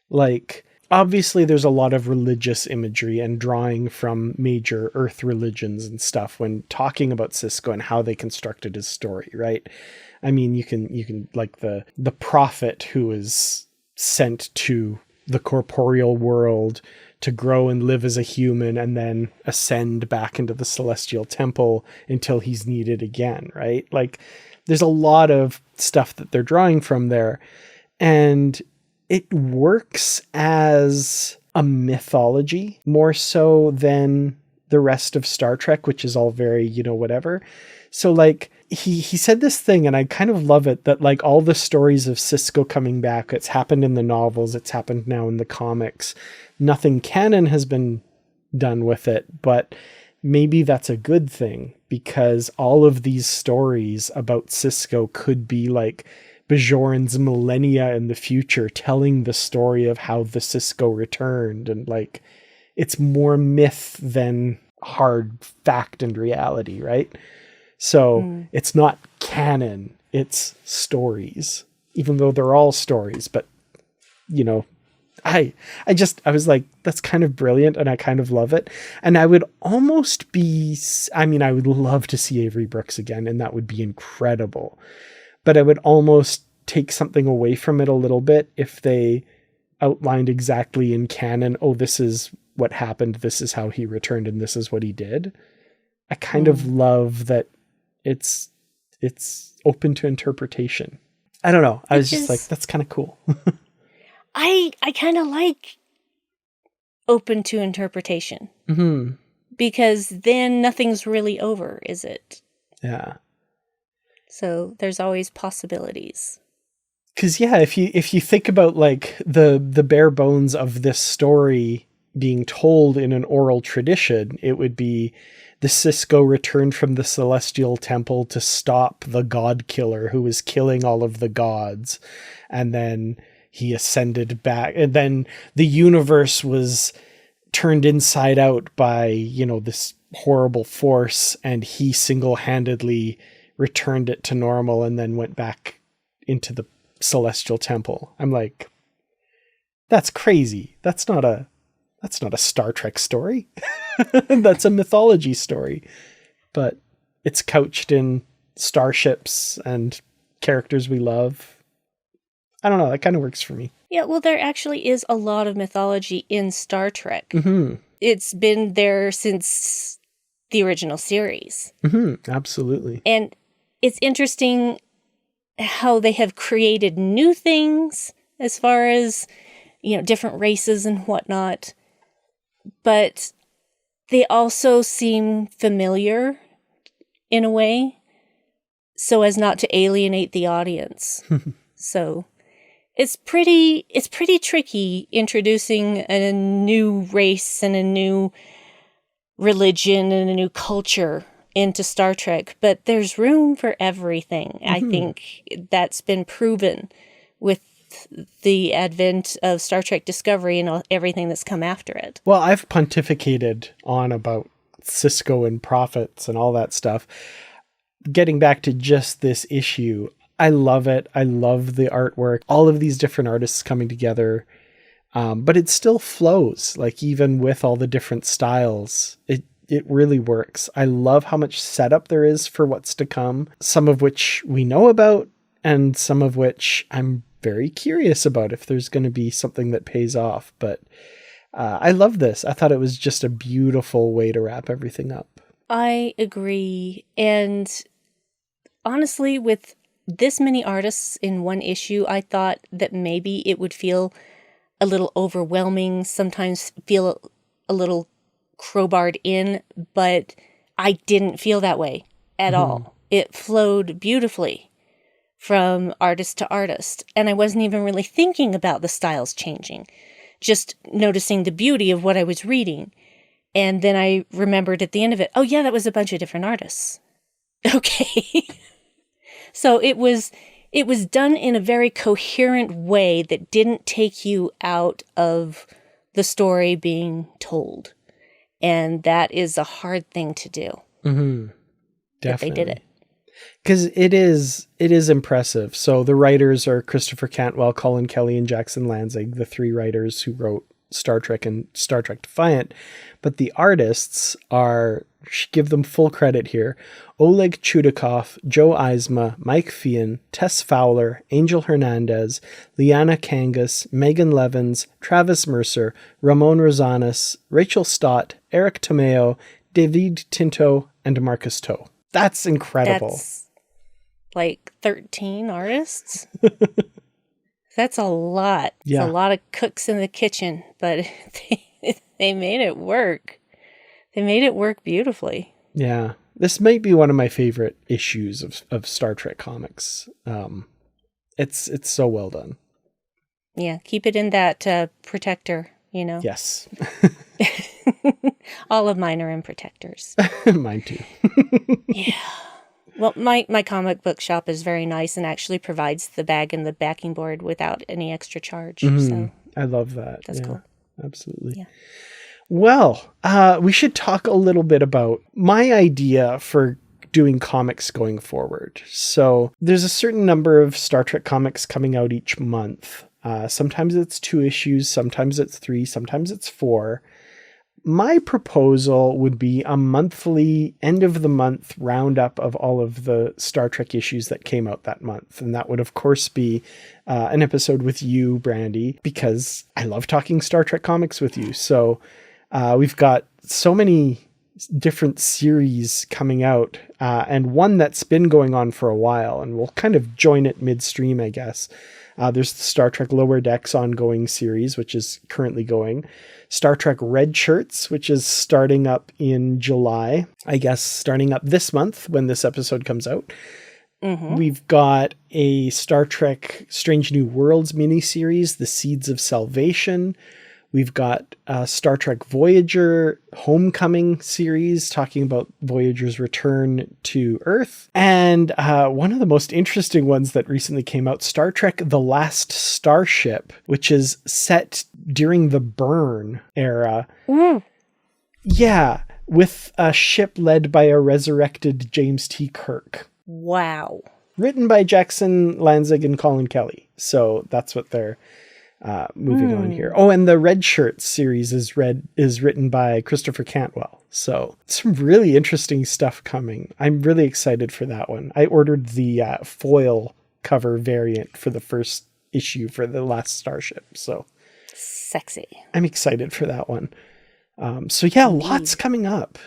Like, obviously there's a lot of religious imagery and drawing from major Earth religions and stuff when talking about Sisko and how they constructed his story, right? I mean, you can like the prophet who is sent to the corporeal world to grow and live as a human and then ascend back into the celestial temple until he's needed again, right? Like, there's a lot of stuff that they're drawing from there. And it works as a mythology more so than the rest of Star Trek, which is all very, whatever. So like he said this thing, and I kind of love it, that like all the stories of Sisko coming back, it's happened in the novels, it's happened now in the comics. Nothing canon has been done with it, but maybe that's a good thing, because all of these stories about Sisko could be like Bajorans millennia in the future telling the story of how the Sisko returned, and like it's more myth than hard fact and reality, right? So it's not canon, it's stories, even though they're all stories. But I was like, that's kind of brilliant, and I kind of love it. And I would almost I would love to see Avery Brooks again, and that would be incredible. But I would almost take something away from it a little bit if they outlined exactly in canon, oh, this is what happened, this is how he returned, and this is what he did. I kind of love that it's open to interpretation. I don't know. I was just like, that's kind of cool. I kind of like open to interpretation. Mm-hmm. Because then nothing's really over, is it? Yeah. So there's always possibilities. Because if you think about like the bare bones of this story being told in an oral tradition, it would be the Sisko returned from the Celestial Temple to stop the God Killer who was killing all of the gods, and then he ascended back, and then the universe was turned inside out by this horrible force, and he single-handedly returned it to normal and then went back into the Celestial Temple. I'm like, that's crazy. That's not a Star Trek story. That's a mythology story. But it's couched in starships and characters we love. I don't know, that kind of works for me. Yeah, well, there actually is a lot of mythology in Star Trek. Mm-hmm. It's been there since the original series. Mm-hmm. Absolutely. And it's interesting how they have created new things as far as, different races and whatnot. But they also seem familiar in a way, so as not to alienate the audience. So it's pretty tricky introducing a new race and a new religion and a new culture into Star Trek, but there's room for everything. Mm-hmm. I think that's been proven with the advent of Star Trek Discovery and everything that's come after it. Well, I've pontificated on about Sisko and prophets and all that stuff. Getting back to just this issue, I love it. I love the artwork, all of these different artists coming together. But it still flows, like even with all the different styles, it really works. I love how much setup there is for what's to come, some of which we know about and some of which I'm very curious about if there's going to be something that pays off. But I love this. I thought it was just a beautiful way to wrap everything up. I agree. And honestly, with this many artists in one issue, I thought that maybe it would feel a little overwhelming, sometimes feel a little crowbarred in, but I didn't feel that way at all. It flowed beautifully from artist to artist, and I wasn't even really thinking about the styles changing, just noticing the beauty of what I was reading. And then I remembered at the end of it, oh yeah, that was a bunch of different artists. Okay. So it was done in a very coherent way that didn't take you out of the story being told. And that is a hard thing to do. Mm-hmm. Definitely. But they did it. Because it is impressive. So the writers are Christopher Cantwell, Colin Kelly, and Jackson Lanzing, the three writers who wrote Star Trek and Star Trek Defiant. But the artists are, give them full credit here, Oleg Chudakov, Joe Eisma, Mike Fian, Tess Fowler, Angel Hernandez, Liana Kangas, Megan Levins, Travis Mercer, Ramon Rosanas, Rachel Stott, Eric Tomeo, David Tinto, and Marcus Toe. That's incredible. That's like 13 artists. That's a lot. Yeah. It's a lot of cooks in the kitchen, but they made it work. They made it work beautifully. Yeah. This might be one of my favorite issues of Star Trek comics. It's so well done. Yeah. Keep it in that protector, you know? Yes. All of mine are in protectors. Mine too. Yeah. Well, my comic book shop is very nice and actually provides the bag and the backing board without any extra charge. Mm-hmm. So I love that. That's cool. Absolutely. Yeah. Well, we should talk a little bit about my idea for doing comics going forward. So there's a certain number of Star Trek comics coming out each month. Sometimes it's 2 issues, sometimes it's 3, sometimes it's 4. My proposal would be a monthly, end of the month roundup of all of the Star Trek issues that came out that month. And that would, of course, be an episode with you, Brandi, because I love talking Star Trek comics with you. So we've got so many different series coming out, and one that's been going on for a while, and we'll kind of join it midstream, I guess. There's the Star Trek Lower Decks ongoing series, which is currently going. Star Trek Red Shirts, which is starting up in July, I guess starting up this month when this episode comes out. Mm-hmm. We've got a Star Trek Strange New Worlds miniseries, The Seeds of Salvation. We've got a Star Trek Voyager Homecoming series talking about Voyager's return to Earth. And one of the most interesting ones that recently came out, Star Trek The Last Starship, which is set during the Burn era. Mm. Yeah, with a ship led by a resurrected James T. Kirk. Wow. Written by Jackson Lanzing and Colin Kelly. So that's what they're moving on here. Oh, and the Red Shirts series is written by Christopher Cantwell. So some really interesting stuff coming. I'm really excited for that one. I ordered the foil cover variant for the first issue for The Last Starship. So sexy. I'm excited for that one. So yeah, lots coming up.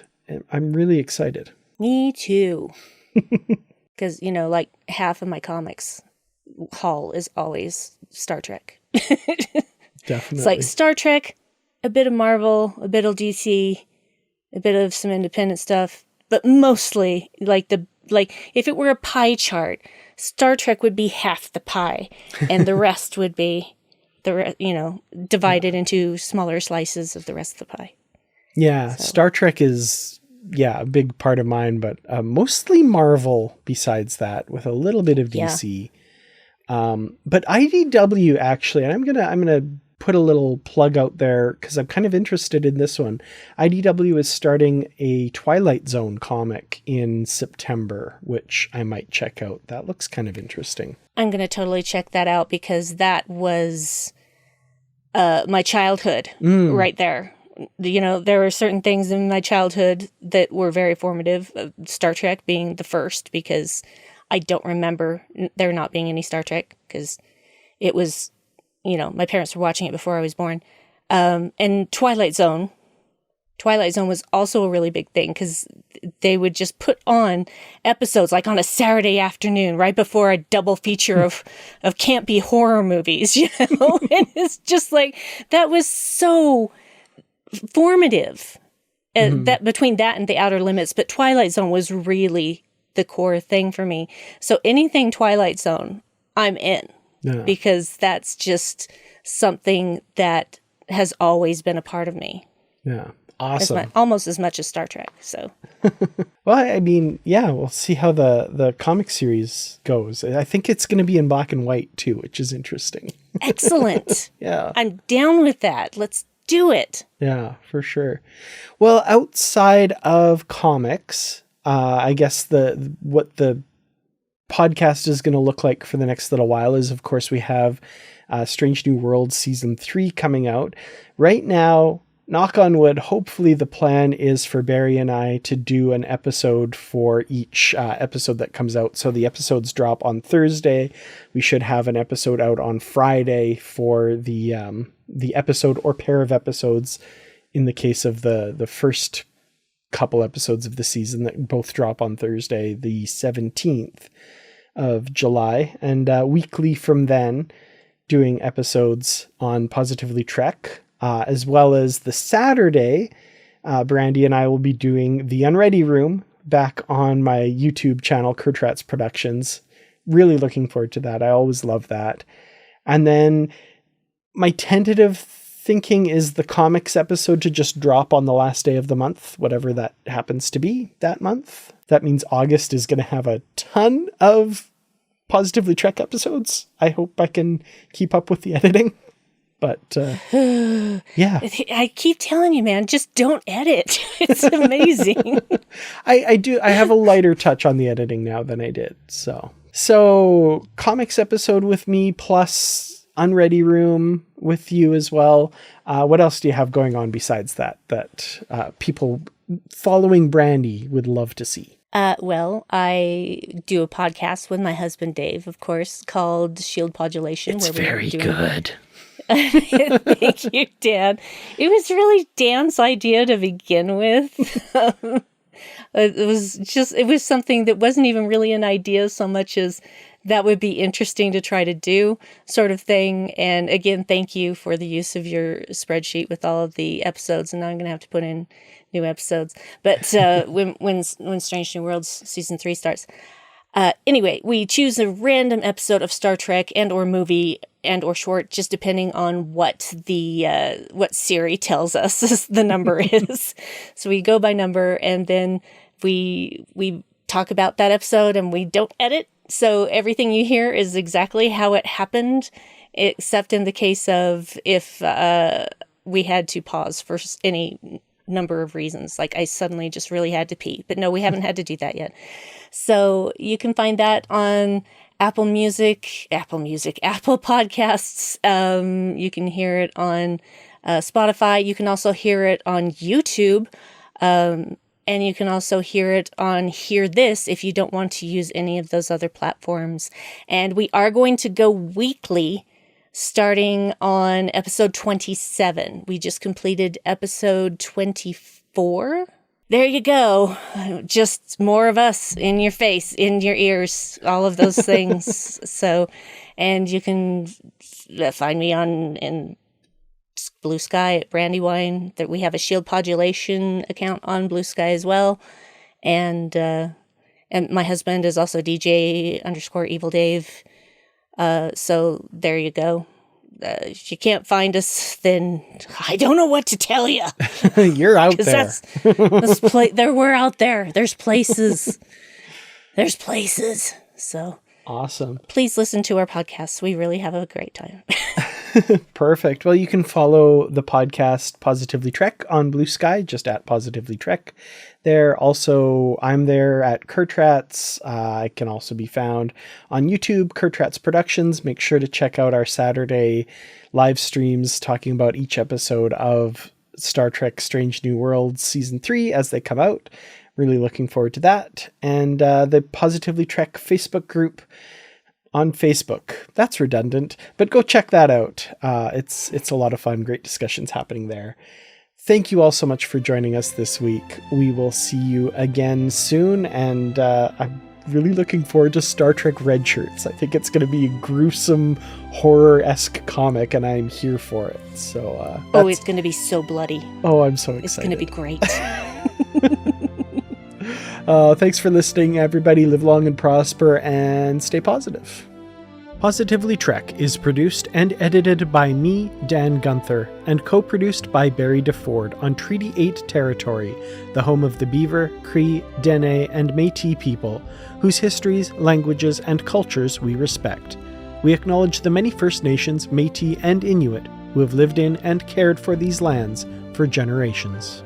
I'm really excited. Me too. Because, you know, like half of my comics haul is always Star Trek. Definitely. It's like Star Trek, a bit of Marvel, a bit of DC, a bit of some independent stuff, but mostly like if it were a pie chart, Star Trek would be half the pie, and the rest would be divided into smaller slices of the rest of the pie. Yeah, so. Star Trek is a big part of mine, but mostly Marvel besides that, with a little bit of DC. Yeah. But IDW actually, and I'm gonna put a little plug out there because I'm kind of interested in this one. IDW is starting a Twilight Zone comic in September, which I might check out. That looks kind of interesting. I'm gonna totally check that out because that was my childhood right there. there were certain things in my childhood that were very formative, Star Trek being the first, because I don't remember there not being any Star Trek, because it was, my parents were watching it before I was born. And Twilight Zone. Twilight Zone was also a really big thing, because they would just put on episodes like on a Saturday afternoon right before a double feature of campy horror movies, and it's just like, that was so formative, that between that and The Outer Limits. But Twilight Zone was really the core thing for me. So anything Twilight Zone, I'm in, because that's just something that has always been a part of me. Yeah. Awesome. Almost as much as Star Trek. So, well, I mean, yeah, we'll see how the comic series goes. I think it's going to be in black and white too, which is interesting. Excellent. Yeah. I'm down with that. Let's do it. Yeah, for sure. Well, outside of comics, I guess what the podcast is going to look like for the next little while is, of course, we have Strange New Worlds Season 3 coming out. Right now, knock on wood, hopefully the plan is for Barry and I to do an episode for each episode that comes out. So the episodes drop on Thursday. We should have an episode out on Friday for the episode or pair of episodes in the case of the first couple episodes of the season that both drop on Thursday, the 17th of July. And weekly from then, doing episodes on Positively Trek. As well as the Saturday, Brandi and I will be doing The Unready Room back on my YouTube channel, Kurtratz Productions. Really looking forward to that. I always love that. And then my tentative thinking is the comics episode to just drop on the last day of the month, whatever that happens to be that month. That means August is going to have a ton of Positively Trek episodes. I hope I can keep up with the editing. But, yeah. I keep telling you, man, just don't edit. It's amazing. I have a lighter touch on the editing now than I did. So comics episode with me plus Unready Room with you as well. What else do you have going on besides that people following Brandi would love to see? Well, I do a podcast with my husband, Dave, of course, called Shield Podulation. It's very good. Thank you, Dan. It was really Dan's idea to begin with. It was something that wasn't even really an idea so much as that would be interesting to try to do, sort of thing. And again, thank you for the use of your spreadsheet with all of the episodes. And now I'm going to have to put in new episodes. But when Strange New Worlds Season 3 starts. Anyway, we choose a random episode of Star Trek and or movie and or short, just depending on what what Siri tells us the number is. So we go by number, and then we talk about that episode, and we don't edit. So everything you hear is exactly how it happened, except in the case of if we had to pause for any number of reasons. Like I suddenly just really had to pee. But no, we haven't had to do that yet. So you can find that on Apple Podcasts. You can hear it on Spotify. You can also hear it on YouTube. And you can also hear it on Hear This if you don't want to use any of those other platforms. And we are going to go weekly starting on episode 27. We just completed episode 24. There you go. Just more of us in your face, in your ears, all of those things. So, and you can find me in Blue Sky at Brandywine. That we have a Shield Podulation account on Blue Sky as well. And my husband is also DJ_Evil Dave. So there you go. If you can't find us, then I don't know what to tell you. You're out there. We're out there. There's places. There's places. So awesome. Please listen to our podcasts. We really have a great time. Perfect. Well, you can follow the podcast Positively Trek on Blue Sky, just at Positively Trek. I'm there at Kurtratz. I can also be found on YouTube, Kurtratz Productions. Make sure to check out our Saturday live streams talking about each episode of Star Trek Strange New Worlds Season 3 as they come out. Really looking forward to that. And the Positively Trek Facebook group on Facebook. That's redundant, but go check that out. It's a lot of fun. Great discussions happening there. Thank you all so much for joining us this week. We will see you again soon, and I'm really looking forward to Star Trek Red Shirts. I think it's going to be a gruesome, horror-esque comic, and I'm here for it. So, it's going to be so bloody. Oh, I'm so excited. It's going to be great. Thanks for listening, everybody. Live long and prosper, and stay positive. Positively Trek is produced and edited by me, Dan Gunther, and co-produced by Barry DeFord on Treaty 8 territory, the home of the Beaver, Cree, Dene, and Métis people, whose histories, languages, and cultures we respect. We acknowledge the many First Nations, Métis, and Inuit who have lived in and cared for these lands for generations.